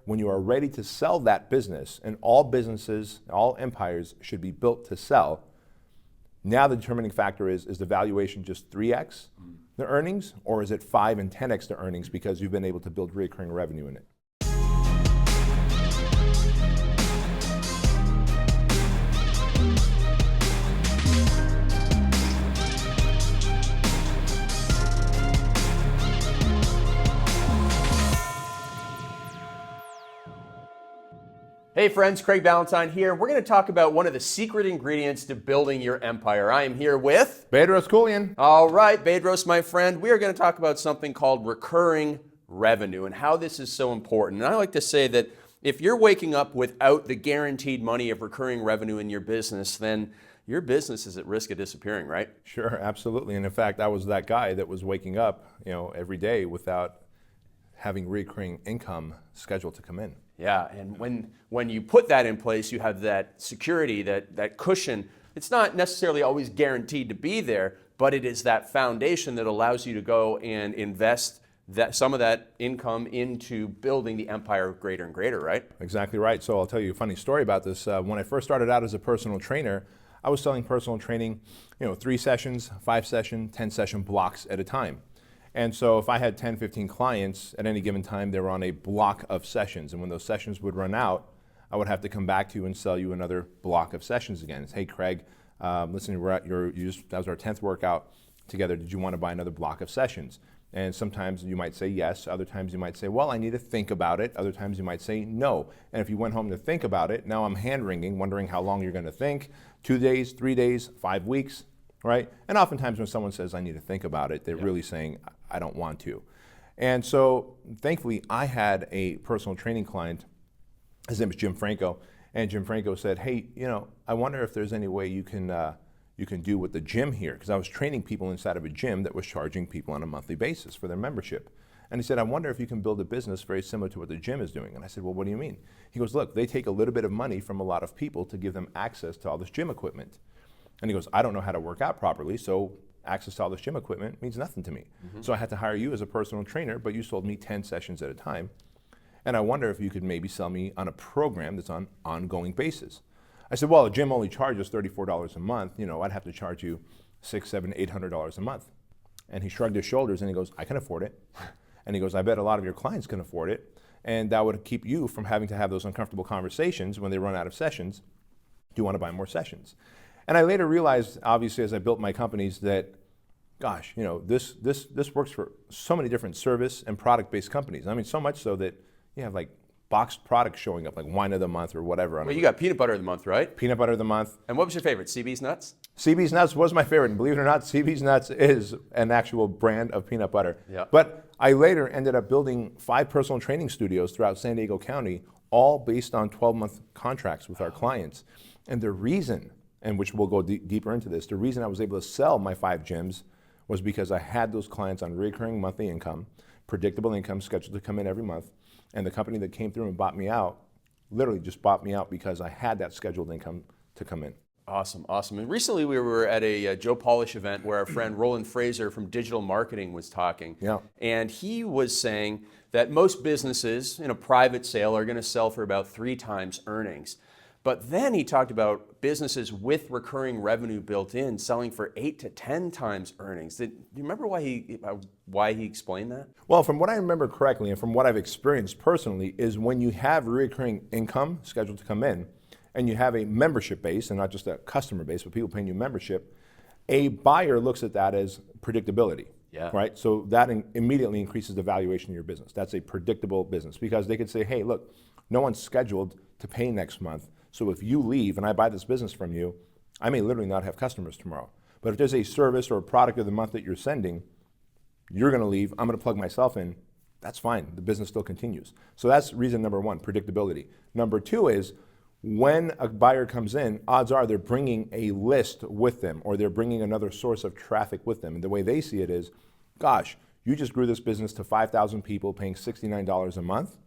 when you are ready to sell that business, and all businesses, all empires should be built to sell, now the determining factor is the valuation just 3x the earnings, or is it 5 and 10x the earnings because you've been able to build recurring revenue in it? Hey friends, Craig Ballantyne here. We're going to talk about one of the secret ingredients to building your empire. I am here with Bedros Keuilian. All right, Bedros, my friend. We are going to talk about something called recurring revenue and how this is so important. And I like to say that if you're waking up without the guaranteed money of recurring revenue in your business, then your business is at risk of disappearing, right? Sure, absolutely. And in fact, I was that guy that was waking up, every day without having recurring income scheduled to come in. Yeah, and when you put that in place, you have that security, that cushion. It's not necessarily always guaranteed to be there, but it is that foundation that allows you to go and invest some of that income into building the empire greater and greater, right? Exactly right. So I'll tell you a funny story about this. When I first started out as a personal trainer, I was selling personal training, 3 sessions, 5 session, 10 session blocks at a time. And so if I had 10, 15 clients at any given time, they were on a block of sessions. And when those sessions would run out, I would have to come back to you and sell you another block of sessions again. It's, hey, Craig, listen, that was our 10th workout together. Did you want to buy another block of sessions? And sometimes you might say yes. Other times you might say, well, I need to think about it. Other times you might say no. And if you went home to think about it, now I'm hand-wringing, wondering how long you're going to think. 2 days, 3 days, 5 weeks, right? And oftentimes when someone says, I need to think about it, they're really saying, I don't want to. And so thankfully, I had a personal training client. His name is Jim Franco. And Jim Franco said, hey, I wonder if there's any way you can do with the gym here. Because I was training people inside of a gym that was charging people on a monthly basis for their membership. And he said, I wonder if you can build a business very similar to what the gym is doing. And I said, well, what do you mean? He goes, look, they take a little bit of money from a lot of people to give them access to all this gym equipment. And he goes, I don't know how to work out properly, so access to all this gym equipment means nothing to me. So I had to hire you as a personal trainer, but you sold me 10 sessions at a time. And I wonder if you could maybe sell me on a program that's on an ongoing basis. I said, well, a gym only charges $34 a month. I'd have to charge you $600, $700, $800 a month. And he shrugged his shoulders and he goes, I can afford it. And he goes, I bet a lot of your clients can afford it. And that would keep you from having to have those uncomfortable conversations when they run out of sessions. Do you want to buy more sessions? And I later realized, obviously, as I built my companies that, gosh, this works for so many different service and product-based companies. I mean, so much so that you have like boxed products showing up, like wine of the month or whatever. Well, you got peanut butter of the month, right? Peanut butter of the month. And what was your favorite? CB's Nuts? CB's Nuts was my favorite. And believe it or not, CB's Nuts is an actual brand of peanut butter. Yeah. But I later ended up building 5 personal training studios throughout San Diego County, all based on 12-month contracts with our clients. And the reason, and which we'll go deeper into this, the reason I was able to sell my 5 gyms was because I had those clients on recurring monthly income, predictable income scheduled to come in every month, and the company that came through and bought me out literally just bought me out because I had that scheduled income to come in. Awesome, awesome. And recently we were at a Joe Polish event where our friend Roland Fraser from Digital Marketing was talking. Yeah. And he was saying that most businesses in a private sale are going to sell for about 3 times earnings. But then he talked about businesses with recurring revenue built in selling for 8 to 10 times earnings. Do you remember why he explained that? Well, from what I remember correctly and from what I've experienced personally is when you have recurring income scheduled to come in and you have a membership base and not just a customer base, but people paying you membership, a buyer looks at that as predictability. Yeah. Right? So that immediately increases the valuation of your business. That's a predictable business because they could say, hey, look, no one's scheduled to pay next month. So if you leave and I buy this business from you, I may literally not have customers tomorrow. But if there's a service or a product of the month that you're sending, you're going to leave, I'm going to plug myself in, that's fine. The business still continues. So that's reason number 1, predictability. Number 2 is when a buyer comes in, odds are they're bringing a list with them or they're bringing another source of traffic with them. And the way they see it is, gosh, you just grew this business to 5,000 people paying $69 a month.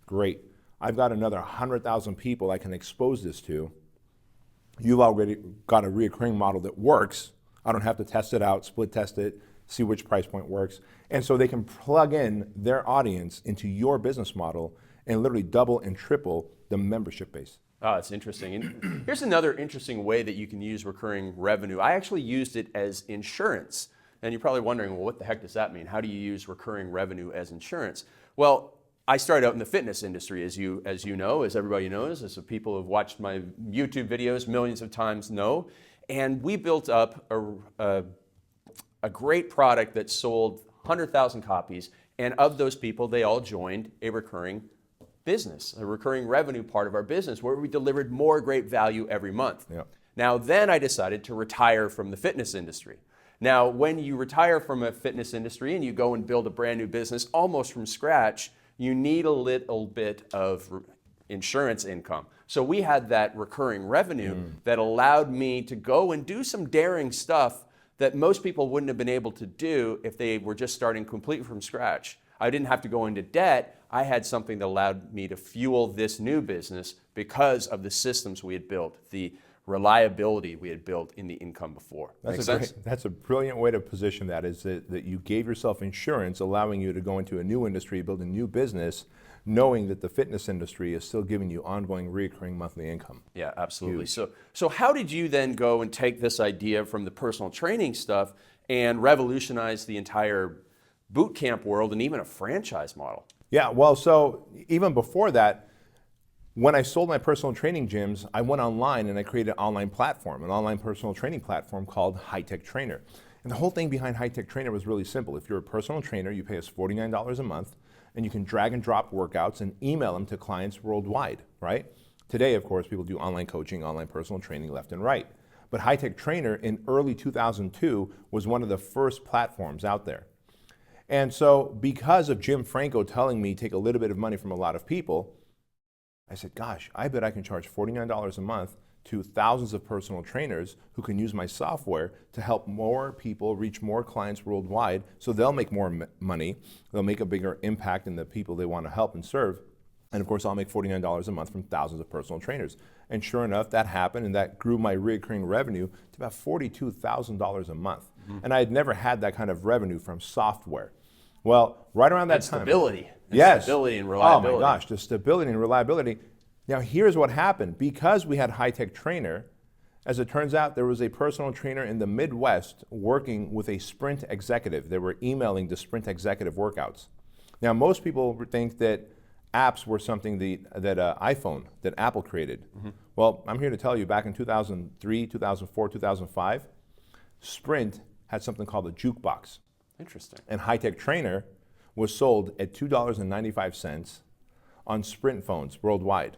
Great. I've got another 100,000 people I can expose this to. You've already got a recurring model that works. I don't have to test it out, split test it, see which price point works. And so they can plug in their audience into your business model and literally double and triple the membership base. Oh, it's interesting. And here's another interesting way that you can use recurring revenue. I actually used it as insurance. And you're probably wondering, well, what the heck does that mean? How do you use recurring revenue as insurance? Well, I started out in the fitness industry, as you know, as everybody knows, as the people who have watched my YouTube videos millions of times know. And we built up a great product that sold 100,000 copies. And of those people, they all joined a recurring business, a recurring revenue part of our business where we delivered more great value every month. Yep. Now, then I decided to retire from the fitness industry. Now, when you retire from a fitness industry and you go and build a brand new business almost from scratch, you need a little bit of insurance income. So we had that recurring revenue that allowed me to go and do some daring stuff that most people wouldn't have been able to do if they were just starting completely from scratch. I didn't have to go into debt. I had something that allowed me to fuel this new business because of the systems we had built, the reliability we had built in the income before. That's a brilliant way to position that, is that you gave yourself insurance, allowing you to go into a new industry, build a new business, knowing that the fitness industry is still giving you ongoing recurring monthly income. Yeah, absolutely. So how did you then go and take this idea from the personal training stuff and revolutionize the entire boot camp world and even a franchise model? Yeah, well, so even before that, when I sold my personal training gyms, I went online and I created an online platform, an online personal training platform called High Tech Trainer. And the whole thing behind High Tech Trainer was really simple. If you're a personal trainer, you pay us $49 a month, and you can drag and drop workouts and email them to clients worldwide, right? Today, of course, people do online coaching, online personal training left and right. But High Tech Trainer in early 2002 was one of the first platforms out there. And so because of Jim Franco telling me take a little bit of money from a lot of people, I said, gosh, I bet I can charge $49 a month to thousands of personal trainers who can use my software to help more people reach more clients worldwide, so they'll make more money, they'll make a bigger impact in the people they want to help and serve. And of course, I'll make $49 a month from thousands of personal trainers. And sure enough, that happened, and that grew my recurring revenue to about $42,000 a month. And I had never had that kind of revenue from software. Well, right around that time. Stability. Yes. Stability and reliability. Oh my gosh, the stability and reliability. Now here's what happened. Because we had High Tech Trainer, as it turns out, there was a personal trainer in the Midwest working with a Sprint executive. They were emailing the Sprint executive workouts. Now most people think that apps were something that iPhone, that Apple created. Well, I'm here to tell you, back in 2003, 2004, 2005, Sprint had something called a jukebox. Interesting. And High Tech Trainer was sold at $2.95 on Sprint phones worldwide.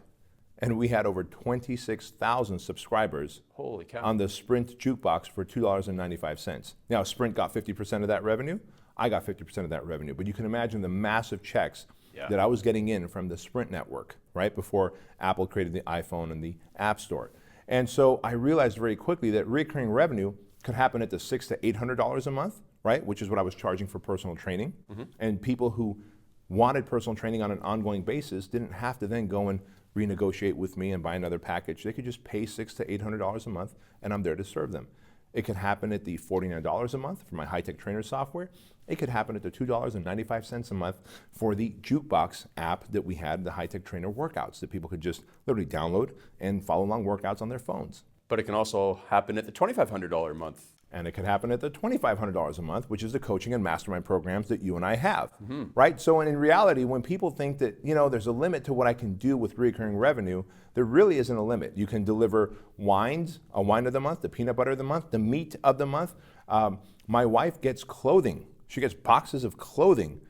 And we had over 26,000 subscribers Holy cow. on the Sprint jukebox for $2.95. Now, Sprint got 50% of that revenue. I got 50% of that revenue. But you can imagine the massive checks that I was getting in from the Sprint network, right, before Apple created the iPhone and the App Store. And so I realized very quickly that recurring revenue could happen at the $600 to $800 a month, right, which is what I was charging for personal training. And people who wanted personal training on an ongoing basis didn't have to then go and renegotiate with me and buy another package. They could just pay $600 to $800 a month, and I'm there to serve them. It could happen at the $49 a month for my High Tech Trainer software. It could happen at the $2.95 a month for the Jukebox app that we had, the High Tech Trainer workouts that people could just literally download and follow along workouts on their phones. But it can also happen at the $2,500 a month. And it could happen at the $2,500 a month, which is the coaching and mastermind programs that you and I have, right? So in reality, when people think that, there's a limit to what I can do with recurring revenue, there really isn't a limit. You can deliver wines, a wine of the month, the peanut butter of the month, the meat of the month. My wife gets clothing. She gets boxes of clothing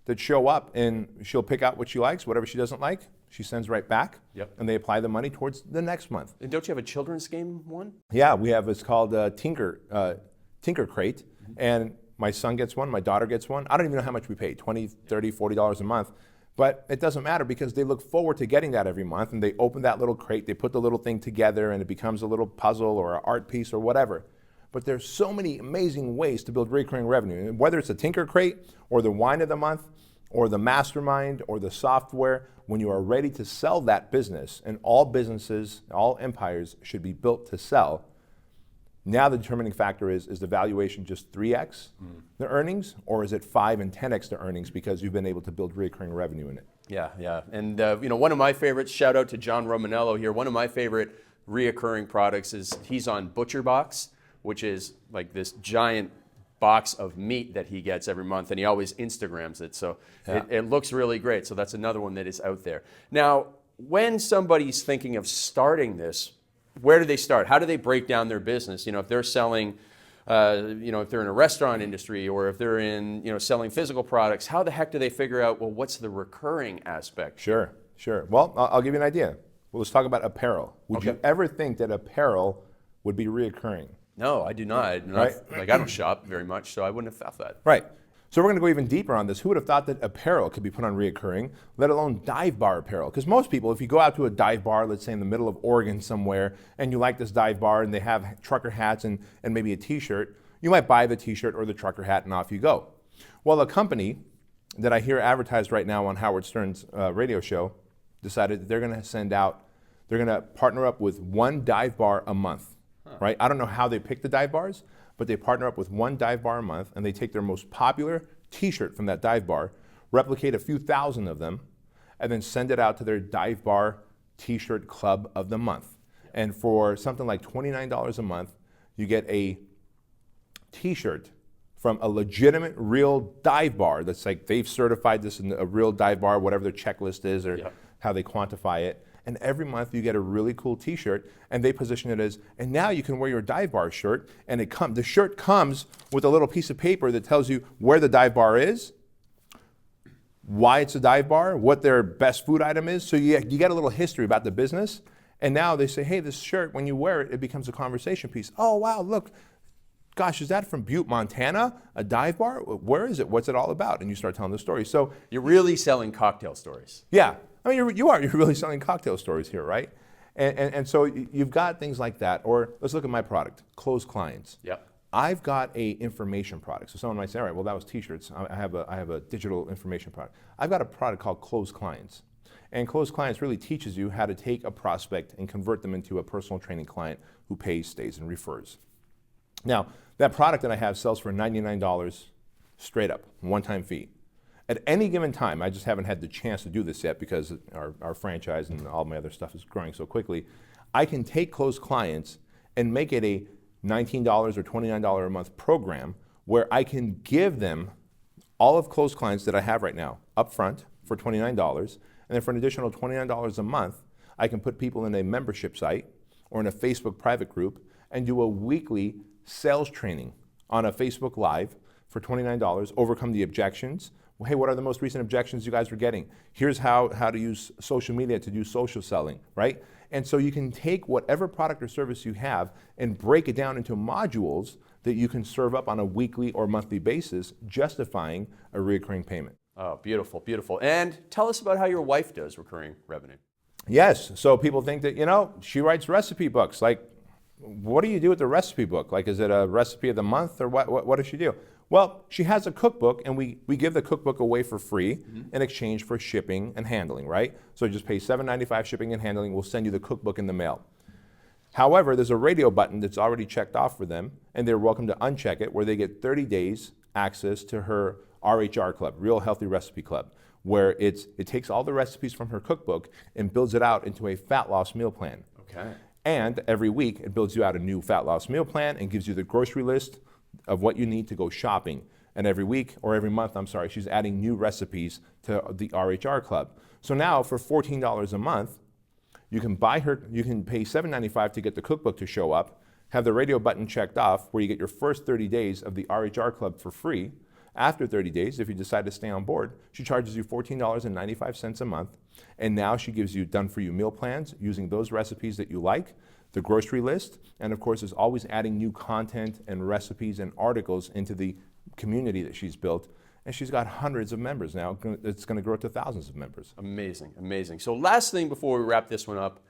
that show up, and she'll pick out what she likes, whatever she doesn't like, she sends right back, and they apply the money towards the next month. And don't you have a children's game one? Yeah, we have, it's called Tinker Crate, and my son gets one, my daughter gets one. I don't even know how much we pay, $20, $30, $40 a month, but it doesn't matter because they look forward to getting that every month, and they open that little crate, they put the little thing together, and it becomes a little puzzle or an art piece or whatever. But there's so many amazing ways to build recurring revenue, and whether it's a Tinker Crate or the wine of the month, or the mastermind, or the software, when you are ready to sell that business, and all businesses, all empires should be built to sell, now the determining factor is the valuation just 3x the earnings, or is it 5 and 10x the earnings because you've been able to build recurring revenue in it? Yeah. And one of my favorites, shout out to John Romanello here, one of my favorite reoccurring products is he's on Butcher Box, which is like this giant box of meat that he gets every month, and he always Instagrams it. So it looks really great. So that's another one that is out there. Now, when somebody's thinking of starting this, where do they start? How do they break down their business? If they're selling, if they're in a restaurant industry, or if they're in, selling physical products, how the heck do they figure out, well, what's the recurring aspect? Sure. Well, I'll give you an idea. Well, let's talk about apparel. Would you ever think that apparel would be reoccurring? No, I do not. Right? I don't shop very much, so I wouldn't have thought that. Right. So we're going to go even deeper on this. Who would have thought that apparel could be put on reoccurring, let alone dive bar apparel? Because most people, if you go out to a dive bar, let's say in the middle of Oregon somewhere, and you like this dive bar and they have trucker hats and maybe a t-shirt, you might buy the t-shirt or the trucker hat and off you go. Well, a company that I hear advertised right now on Howard Stern's radio show decided that they're going to partner up with one dive bar a month. Right? I don't know how they pick the dive bars, but they partner up with one dive bar a month, and they take their most popular t-shirt from that dive bar, replicate a few thousand of them, and then send it out to their dive bar t-shirt club of the month. And for something like $29 a month, you get a t-shirt from a legitimate real dive bar that's like they've certified this in a real dive bar, whatever their checklist is or how they quantify it. And every month you get a really cool t-shirt, and they position it as, and now you can wear your dive bar shirt, and the shirt comes with a little piece of paper that tells you where the dive bar is, why it's a dive bar, what their best food item is. So you get a little history about the business, and now they say, hey, this shirt, when you wear it, it becomes a conversation piece. Oh, wow, look, gosh, is that from Butte, Montana, a dive bar? Where is it? What's it all about? And you start telling the story. So you're really selling cocktail stories. Yeah. I mean, you're really selling cocktail stories here, right? And so you've got things like that. Or let's look at my product, Closed Clients. Yep. I've got a information product. So someone might say, all right, well, that was t-shirts. I have a digital information product. I've got a product called Closed Clients. And Closed Clients really teaches you how to take a prospect and convert them into a personal training client who pays, stays, and refers. Now, that product that I have sells for $99 straight up, one-time fee. At any given time, I just haven't had the chance to do this yet because our franchise and all my other stuff is growing so quickly. I can take Closed Clients and make it a $19 or $29 a month program where I can give them all of Closed Clients that I have right now up front for $29. And then for an additional $29 a month, I can put people in a membership site or in a Facebook private group and do a weekly sales training on a Facebook Live for $29, overcome the objections. Hey, what are the most recent objections you guys were getting? Here's how to use social media to do social selling, right? And so you can take whatever product or service you have and break it down into modules that you can serve up on a weekly or monthly basis, justifying a recurring payment. Oh, beautiful, beautiful. And tell us about how your wife does recurring revenue. Yes, so people think that, she writes recipe books. Like, what do you do with the recipe book? Like, is it a recipe of the month, or what does she do? Well, she has a cookbook, and we give the cookbook away for free in exchange for shipping and handling, right? So just pay $7.95 shipping and handling. We'll send you the cookbook in the mail. However, there's a radio button that's already checked off for them, and they're welcome to uncheck it, where they get 30 days access to her RHR Club, Real Healthy Recipe Club, where it takes all the recipes from her cookbook and builds it out into a fat loss meal plan. Okay. And every week, it builds you out a new fat loss meal plan and gives you the grocery list of what you need to go shopping. And every week, or every month, she's adding new recipes to the RHR Club. So now for $14 a month, you can pay $7.95 to get the cookbook to show up, have the radio button checked off where you get your first 30 days of the RHR Club for free. After 30 days, if you decide to stay on board, she charges you $14.95 a month. And now she gives you done-for-you meal plans using those recipes that you like, the grocery list, and of course is always adding new content and recipes and articles into the community that she's built. And she's got hundreds of members now. It's going to grow to thousands of members. Amazing, amazing. So last thing before we wrap this one up,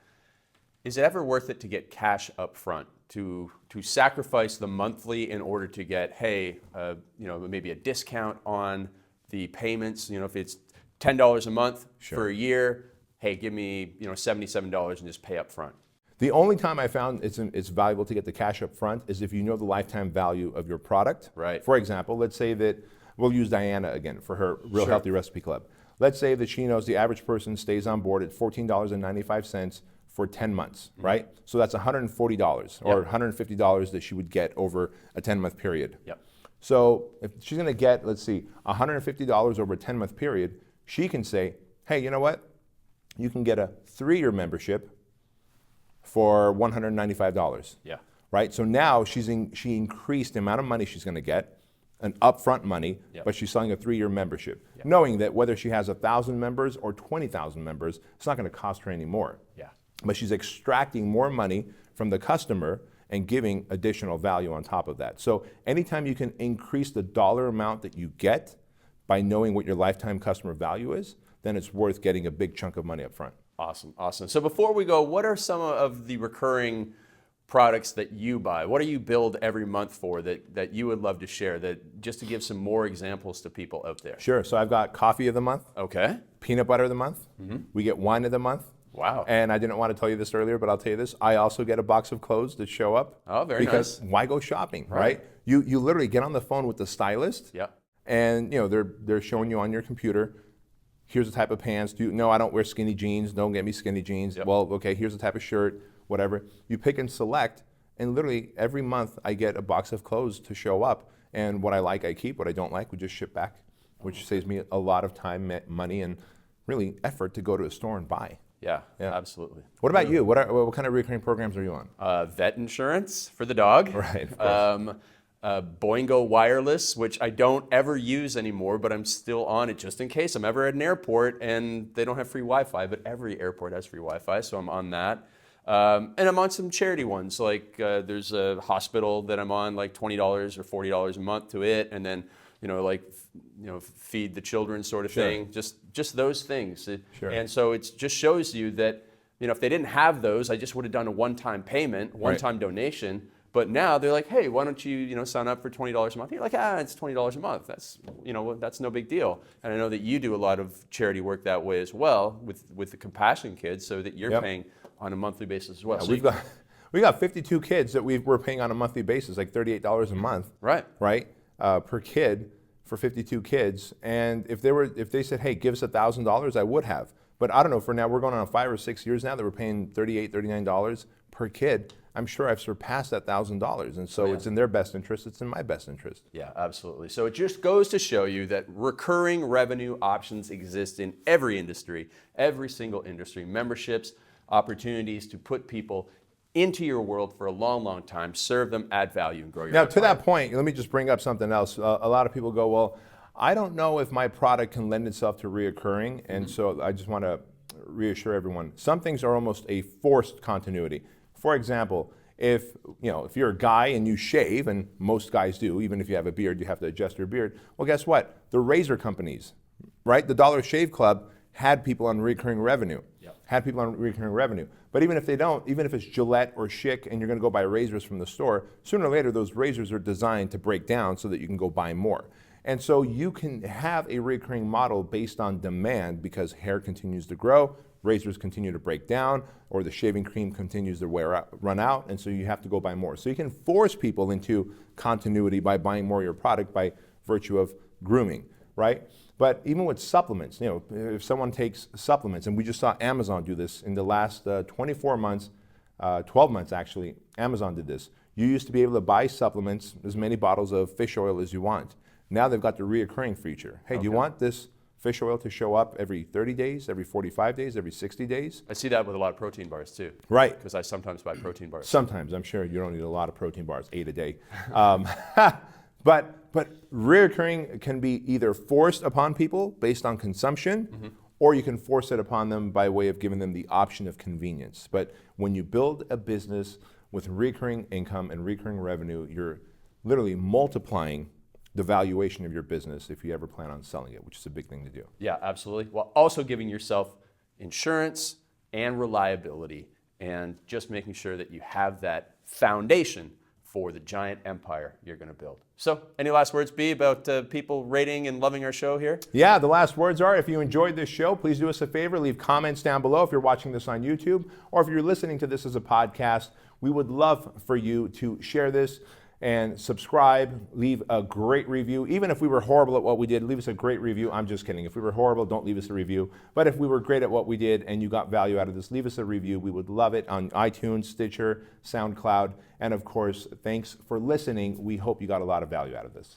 is it ever worth it to get cash up front, to sacrifice the monthly in order to get, maybe a discount on the payments? If it's $10 a month for a year, hey, give me $77 and just pay up front. The only time I found it's valuable to get the cash up front is if you know the lifetime value of your product. Right. For example, let's say that we'll use Diana again for her Real Healthy Recipe Club. Let's say that she knows the average person stays on board at $14.95 for 10 months, right? So that's $140 or $150 that she would get over a 10-month period. Yep. So if she's going to get, let's see, $150 over a 10-month period, she can say, hey, you know what? You can get a 3-year membership for $195. Yeah. Right? So now she increased the amount of money she's going to get, an upfront money, but she's selling a 3-year membership, knowing that whether she has 1,000 members or 20,000 members, it's not going to cost her any more. Yeah. But she's extracting more money from the customer and giving additional value on top of that. So anytime you can increase the dollar amount that you get by knowing what your lifetime customer value is, then it's worth getting a big chunk of money up front. Awesome, awesome. So before we go, what are some of the recurring products that you buy? What do you build every month for that you would love to share, that just to give some more examples to people out there? Sure, so I've got coffee of the month, Okay. peanut butter of the month, we get wine of the month. Wow. And I didn't want to tell you this earlier, but I'll tell you this. I also get a box of clothes that show up. Oh, very because nice. why go shopping, right? You literally get on the phone with the stylist, and they're showing you on your computer, here's the type of pants. No, I don't wear skinny jeans. Don't get me skinny jeans. Well, okay, here's the type of shirt, whatever. You pick and select, and literally every month I get a box of clothes to show up, and what I like I keep, what I don't like we just ship back, which saves me a lot of time, money, and really effort to go to a store and buy. Yeah, absolutely. What about you? What kind of recurring programs are you on? Vet insurance for the dog. Right, of course. Boingo Wireless, which I don't ever use anymore, but I'm still on it just in case I'm ever at an airport and they don't have free Wi-Fi, but every airport has free Wi-Fi, so I'm on that. And I'm on some charity ones, like there's a hospital that I'm on, like $20 or $40 a month to it, and then feed the children sort of thing, just those things. And so it just shows you that, if they didn't have those, I just would have done a one-time payment, one-time donation. But now they're like, hey, why don't you, sign up for $20 a month? And you're like, it's $20 a month. That's, that's no big deal. And I know that you do a lot of charity work that way as well with the Compassion Kids, so that you're paying on a monthly basis as well. Yeah, so we got 52 kids that we're paying on a monthly basis, like $38 a month. Right. Per kid for 52 kids. And if they said, hey, give us $1,000, I would have. But I don't know, for now, we're going on 5 or 6 years now that we're paying $38, $39 per kid. I'm sure I've surpassed that $1,000. And so it's in their best interest, it's in my best interest. Yeah, absolutely. So it just goes to show you that recurring revenue options exist in every industry, every single industry. Memberships, opportunities to put people into your world for a long, long time, serve them, add value, and grow your Now, empire. to that point, let me just bring up something else. A lot of people go, well, I don't know if my product can lend itself to reoccurring, and so I just want to reassure everyone. Some things are almost a forced continuity. For example, if you're a guy and you shave, and most guys do, even if you have a beard, you have to adjust your beard. Well, guess what? The razor companies, right? The Dollar Shave Club had people on recurring revenue. But even if they don't, even if it's Gillette or Schick and you're going to go buy razors from the store, sooner or later those razors are designed to break down so that you can go buy more. And so you can have a recurring model based on demand because hair continues to grow, razors continue to break down, or the shaving cream continues to run out, and so you have to go buy more. So you can force people into continuity by buying more of your product by virtue of grooming, right? But even with supplements, if someone takes supplements, and we just saw Amazon do this in the last 24 months, 12 months actually, Amazon did this. You used to be able to buy supplements, as many bottles of fish oil as you want. Now they've got the reoccurring feature. Hey, do you want this fish oil to show up every 30 days, every 45 days, every 60 days? I see that with a lot of protein bars too. Right. Because I sometimes buy protein bars. Sometimes, I'm sure you don't need a lot of protein bars, 8 a day. But reoccurring can be either forced upon people based on consumption, or you can force it upon them by way of giving them the option of convenience. But when you build a business with recurring income and recurring revenue, you're literally multiplying the valuation of your business if you ever plan on selling it, which is a big thing to do. Yeah, absolutely. While also giving yourself insurance and reliability, and just making sure that you have that foundation for the giant empire you're going to build. So, any last words, B, about people rating and loving our show here? Yeah, the last words are, if you enjoyed this show, please do us a favor, leave comments down below if you're watching this on YouTube, or if you're listening to this as a podcast. We would love for you to share this and subscribe, leave a great review. Even if we were horrible at what we did, leave us a great review. I'm just kidding. If we were horrible, don't leave us a review. But if we were great at what we did and you got value out of this, leave us a review. We would love it on iTunes, Stitcher, SoundCloud. And of course, thanks for listening. We hope you got a lot of value out of this.